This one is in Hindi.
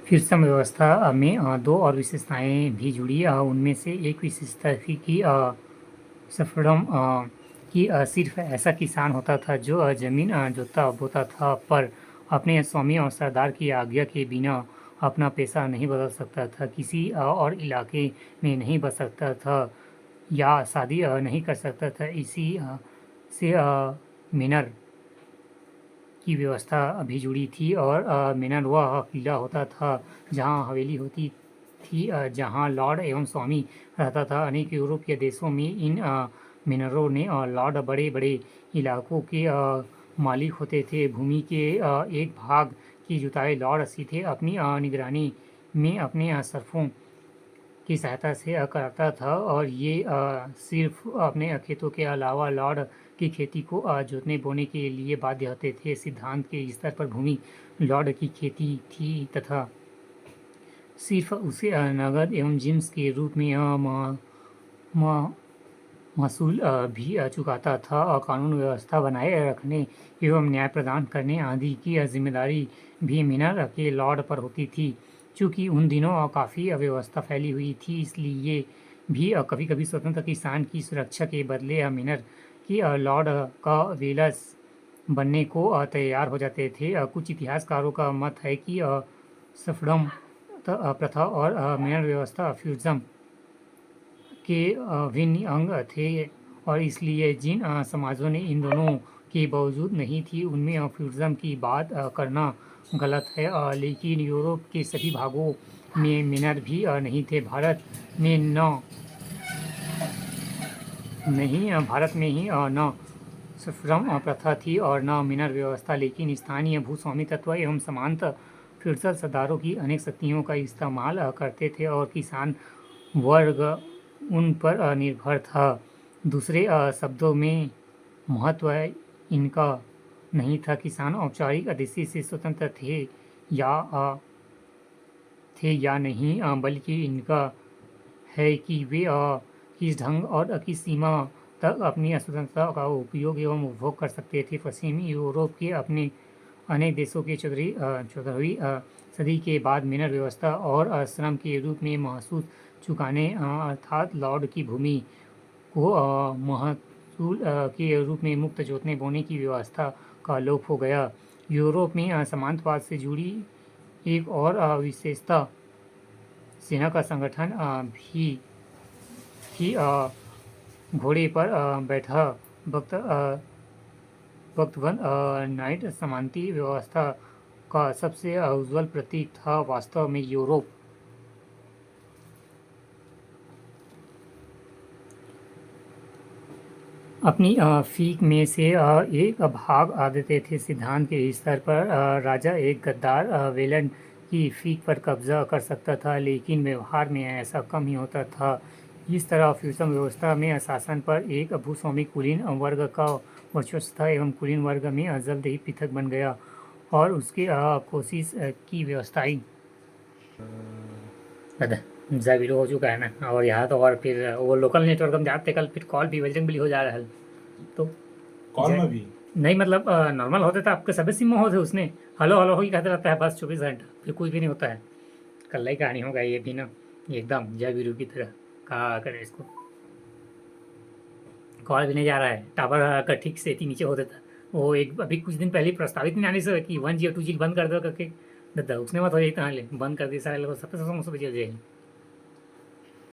फिर सम व्यवस्था में दो और विशेषताएं भी जुड़ी। उनमें से एक विशेषता थी कि सफरडम कि सिर्फ ऐसा किसान होता था जो जमीन जोतता बोता था, पर अपने स्वामी और सरदार की आज्ञा के बिना अपना पेशा नहीं बदल सकता था, किसी और इलाके में नहीं बस सकता था या शादी नहीं कर सकता था। इसी से मेनर की व्यवस्था भी जुड़ी थी। और मेनर वह किला होता था जहाँ हवेली होती थी, जहाँ लॉर्ड एवं स्वामी रहता था। अनेक यूरोपीय देशों में इन मेनरों ने लॉर्ड बड़े बड़े इलाकों के मालिक होते थे। भूमि के एक भाग की जुताई लॉर्ड सीधे अपनी निगरानी में अपने सरफों की सहायता से करता था, और ये सिर्फ अपने खेतों के अलावा लॉर्ड की खेती को जोतने बोने के लिए बाध्य होते थे। सिद्धांत के स्तर पर भूमि लॉर्ड की खेती थी तथा सिर्फ उसे नगद एवं जिम्स के रूप में महसूल भी चुकाता था। और कानून व्यवस्था बनाए रखने एवं न्याय प्रदान करने आदि की जिम्मेदारी भी मिनर के लॉर्ड पर होती थी। चूँकि उन दिनों काफ़ी अव्यवस्था फैली हुई थी, इसलिए भी कभी कभी स्वतंत्र किसान की सुरक्षा के बदले मिनर की लॉर्ड का वेलस बनने को तैयार हो जाते थे। कुछ इतिहासकारों का मत है कि सफरडम प्रथा और मिनर व्यवस्था फ्यूजम के अभिन्न अंग थे, और इसलिए जिन समाजों ने इन दोनों के बावजूद नहीं थी, उनमें फ्यूडलिज्म की बात करना गलत है। लेकिन यूरोप के सभी भागों में मिनर भी नहीं थे। भारत में ही न सफरडम प्रथा थी और न मिनर व्यवस्था, लेकिन स्थानीय भूस्वामी तत्व एवं सामंत फ्यूडल सरदारों की अनेक शक्तियों का इस्तेमाल करते थे, और किसान वर्ग उन पर निर्भर था। दूसरे शब्दों में महत्व इनका नहीं था किसान औपचारिक दृष्टि से स्वतंत्र थे या नहीं, बल्कि इनका है कि वे किस ढंग और किस सीमा तक अपनी स्वतंत्रता का उपयोग एवं उपभोग कर सकते थे। पश्चिमी यूरोप के अपने अनेक देशों के 14वीं सदी के बाद मिनर व्यवस्था और श्रम के रूप में महसूल चुकाने अर्थात लॉर्ड की भूमि को महसूल के रूप में मुक्त जोतने बोने की व्यवस्था का लोप हो गया। यूरोप में सामंतवाद से जुड़ी एक और विशेषता सेना का संगठन भी थी। घोड़े पर बैठा वक्तवन नाइट सामंती व्यवस्था का सबसे उज्ज्वल प्रतीक था। वास्तव में यूरोप अपनी फीक में से एक भाग देते थे। सिद्धांत के स्तर पर राजा एक गद्दार वेलन की फीक पर कब्जा कर सकता था, लेकिन व्यवहार में ऐसा कम ही होता था। इस तरह फ्यूजन व्यवस्था में शासन पर एक भूस्वामी कुलीन वर्ग का वर्चस्व था एवं कुलीन वर्ग में जल्द ही पृथक बन गया, और उसके कोशिश की व्यवस्थाई ज़ाविरो हो चुका है ना। और यहाँ तो और फिर वो लोकल नेटवर्क हम जाते कल फिर कॉल भी बजरंगबली हो जा रहा है। तो कॉल में भी नहीं मतलब नॉर्मल होता था आपके सभी सिम में होते उसने हलो हलो ही कहते रहता है बस 24 घंटा, फिर कुछ भी नहीं होता है। कल ही कहानी होगा ये भी ना, एकदम जय वीरू की तरह। कहा करे इसको, कॉल भी नहीं जा रहा है, टावर का ठीक से नीचे होता था। वो एक अभी कुछ दिन पहले प्रस्तावित नहीं आने से कि 1G और 2G बंद कर दो करके, दादा उसने मत हो जाए बंद कर दिया सारे लोग सब बजे हो जाएगी।